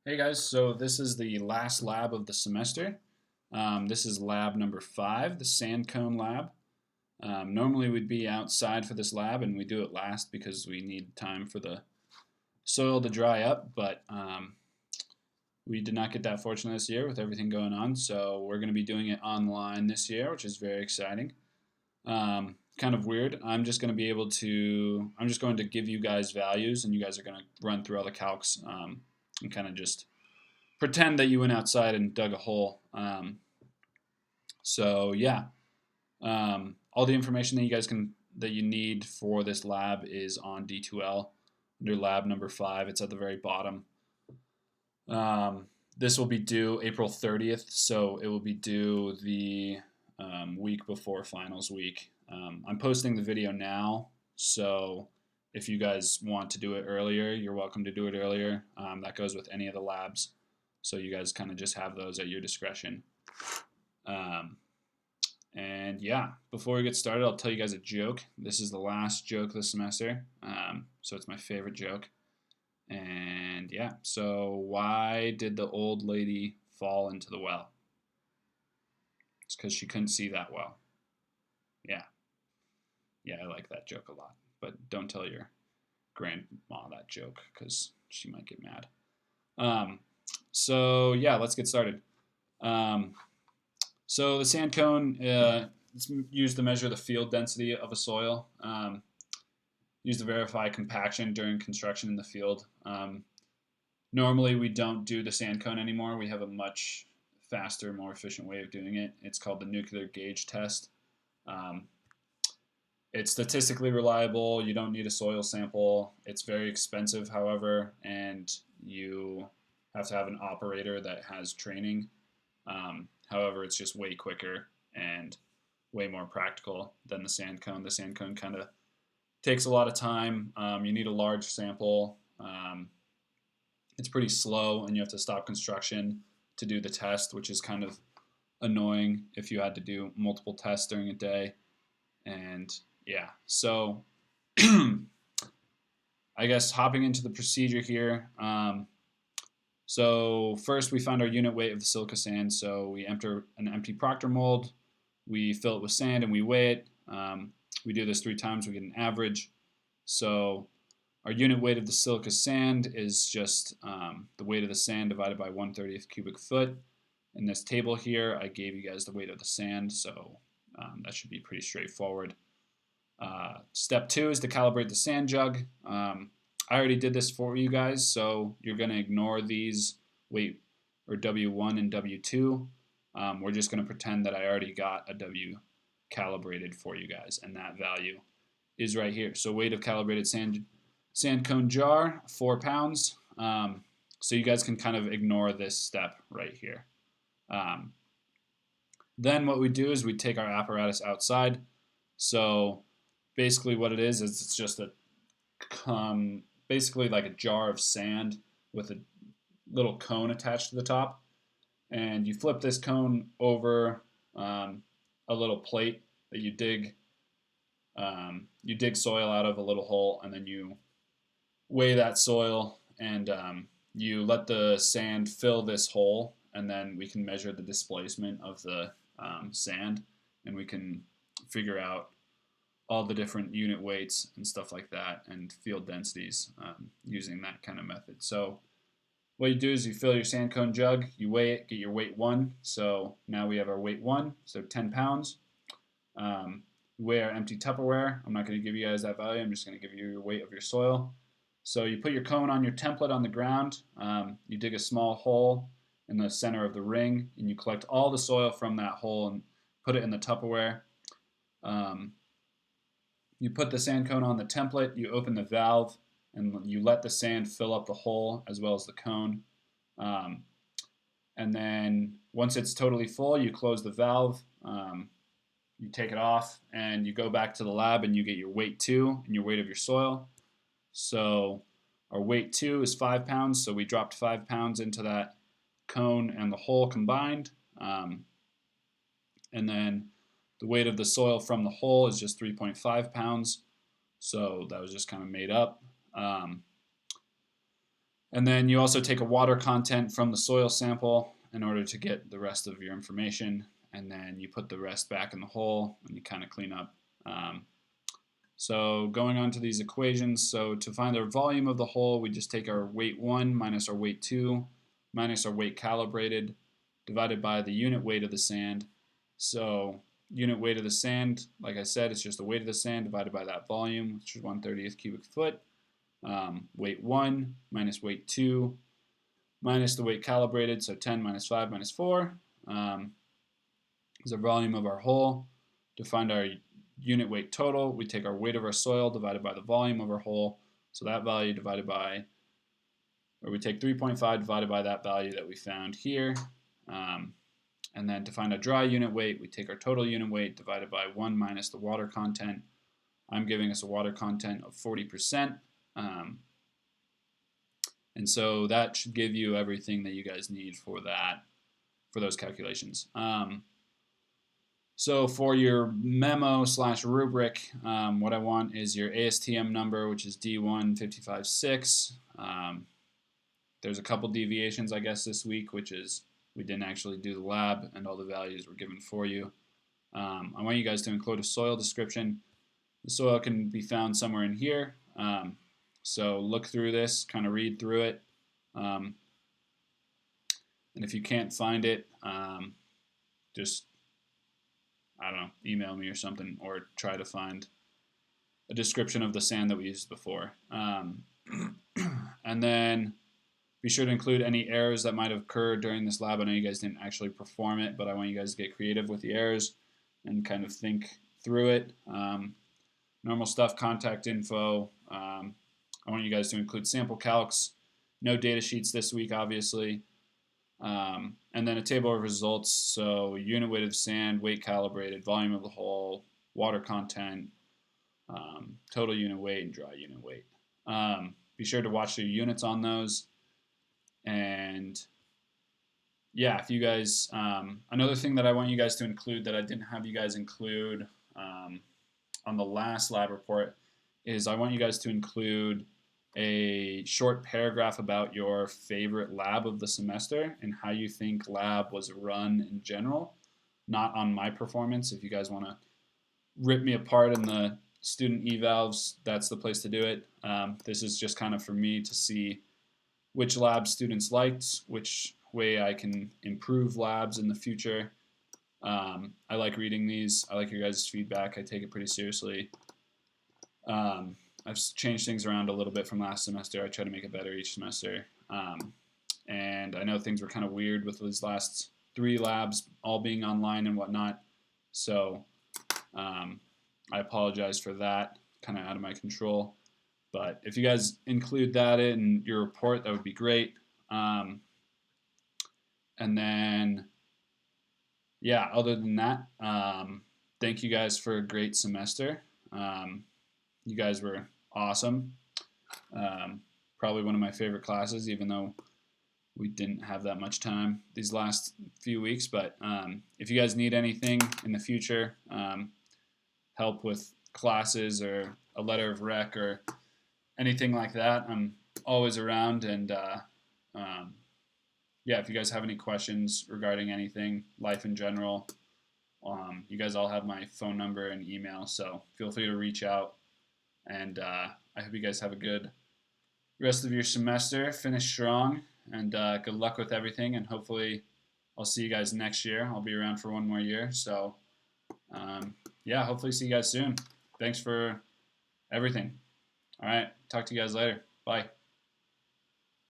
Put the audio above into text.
Hey guys, so this is the last lab of the semester. This is lab number 5, the sand cone lab. Normally we'd be outside for this lab and we do it last because we need time for the soil to dry up, but we did not get that fortunate this year with everything going on, so we're going to be doing it online this year, which is very exciting. Kind of weird. I'm just going to give you guys values and you guys are going to run through all the calcs and kind of just pretend that you went outside and dug a hole. So yeah, all the information that you need for this lab is on D2L under lab number 5. It's at the very bottom. This will be due April 30th, so it will be due the week before finals week. I'm posting the video now, so if you guys want to do it earlier, you're welcome to do it earlier. That goes with any of the labs. So you guys kind of just have those at your discretion. And yeah, before we get started, I'll tell you guys a joke. This is the last joke of the semester, so it's my favorite joke. And yeah, so why did the old lady fall into the well? It's because she couldn't see that well. Yeah, yeah, I like that joke a lot. But don't tell your grandma that joke because she might get mad. So yeah, let's get started. Um, so the sand cone is used to measure the field density of a soil. Used to verify compaction during construction in the field. Normally, we don't do the sand cone anymore. We have a much faster, more efficient way of doing it. It's called the nuclear gauge test. Um, it's statistically reliable. You don't need a soil sample. It's very expensive, however, and you have to have an operator that has training. However, it's just way quicker and way more practical than the sand cone. The sand cone kind of takes a lot of time. You need a large sample. It's pretty slow, and you have to stop construction to do the test, which is kind of annoying if you had to do multiple tests during a day. And yeah, so I guess hopping into the procedure here. So first we found our unit weight of the silica sand. So we enter an empty Proctor mold, we fill it with sand and we weigh it. We do this 3 times, we get an average. So our unit weight of the silica sand is just the weight of the sand divided by 1/30th cubic foot. In this table here, I gave you guys the weight of the sand, so that should be pretty straightforward. Step 2 is to calibrate the sand jug. I already did this for you guys, so you're going to ignore these weight or W1 and W2. We're just going to pretend that I already got a W calibrated for you guys, and that value is right here. So weight of calibrated sand cone jar, 4 pounds. So you guys can kind of ignore this step right here. Then what we do is we take our apparatus outside. So basically what it is it's just basically like a jar of sand with a little cone attached to the top. And you flip this cone over a little plate that you dig. You dig soil out of a little hole, and then you weigh that soil, and you let the sand fill this hole, and then we can measure the displacement of the sand, and we can figure out all the different unit weights and stuff like that, and field densities using that kind of method. So what you do is you fill your sand cone jug, you weigh it, get your weight 1. So now we have our weight 1, so 10 pounds. Weigh our empty Tupperware. I'm not going to give you guys that value. I'm just going to give you your weight of your soil. So you put your cone on your template on the ground. You dig a small hole in the center of the ring, and you collect all the soil from that hole and put it in the Tupperware. You put the sand cone on the template, you open the valve, and you let the sand fill up the hole as well as the cone. And then once it's totally full, you close the valve, you take it off, and you go back to the lab and you get your weight 2 and your weight of your soil. So our weight 2 is 5 pounds, so we dropped 5 pounds into that cone and the hole combined. And then the weight of the soil from the hole is just 3.5 pounds, so that was just kind of made up. And then you also take a water content from the soil sample in order to get the rest of your information. And then you put the rest back in the hole and you kind of clean up. So going on to these equations, so to find our volume of the hole, we just take our weight 1 minus our weight 2 minus our weight calibrated divided by the unit weight of the sand. So unit weight of the sand, like I said, it's just the weight of the sand divided by that volume, which is 1/30th cubic foot. Weight 1 minus weight 2 minus the weight calibrated, so 10 minus 5 minus 4 is the volume of our hole. To find our unit weight total, we take our weight of our soil divided by the volume of our hole, so that value divided by, or we take 3.5 divided by that value that we found here. And then to find a dry unit weight, we take our total unit weight divided by 1 minus the water content. I'm giving us a water content of 40%. And so that should give you everything that you guys need for that, for those calculations. So for your memo / rubric, what I want is your ASTM number, which is D1556. There's a couple deviations, I guess, this week, which is we didn't actually do the lab and all the values were given for you. I want you guys to include a soil description. The soil can be found somewhere in here. So look through this, kind of read through it. And if you can't find it, just, I don't know, email me or something, or try to find a description of the sand that we used before. And then be sure to include any errors that might have occurred during this lab. I know you guys didn't actually perform it, but I want you guys to get creative with the errors and kind of think through it. Normal stuff, contact info. I want you guys to include sample calcs. No data sheets this week, obviously. And then a table of results. So unit weight of sand, weight calibrated, volume of the hole, water content, total unit weight, and dry unit weight. Be sure to watch your units on those. And yeah, if you guys, another thing that I want you guys to include that I didn't have you guys include on the last lab report is I want you guys to include a short paragraph about your favorite lab of the semester and how you think lab was run in general, not on my performance. If you guys want to rip me apart in the student evals, that's the place to do it. This is just kind of for me to see which lab students liked, which way I can improve labs in the future. I like reading these. I like your guys' feedback. I take it pretty seriously. I've changed things around a little bit from last semester. I try to make it better each semester. And I know things were kind of weird with these last 3 labs all being online and whatnot. So I apologize for that, kind of out of my control. But if you guys include that in your report, that would be great. And then, yeah, other than that, thank you guys for a great semester. You guys were awesome. Probably one of my favorite classes, even though we didn't have that much time these last few weeks. But if you guys need anything in the future, help with classes or a letter of rec or anything like that, I'm always around. And yeah, if you guys have any questions regarding anything, life in general, you guys all have my phone number and email, so feel free to reach out. And I hope you guys have a good rest of your semester, finish strong, and good luck with everything. And hopefully I'll see you guys next year. I'll be around for one more year. So yeah, hopefully see you guys soon. Thanks for everything. All right, talk to you guys later. Bye.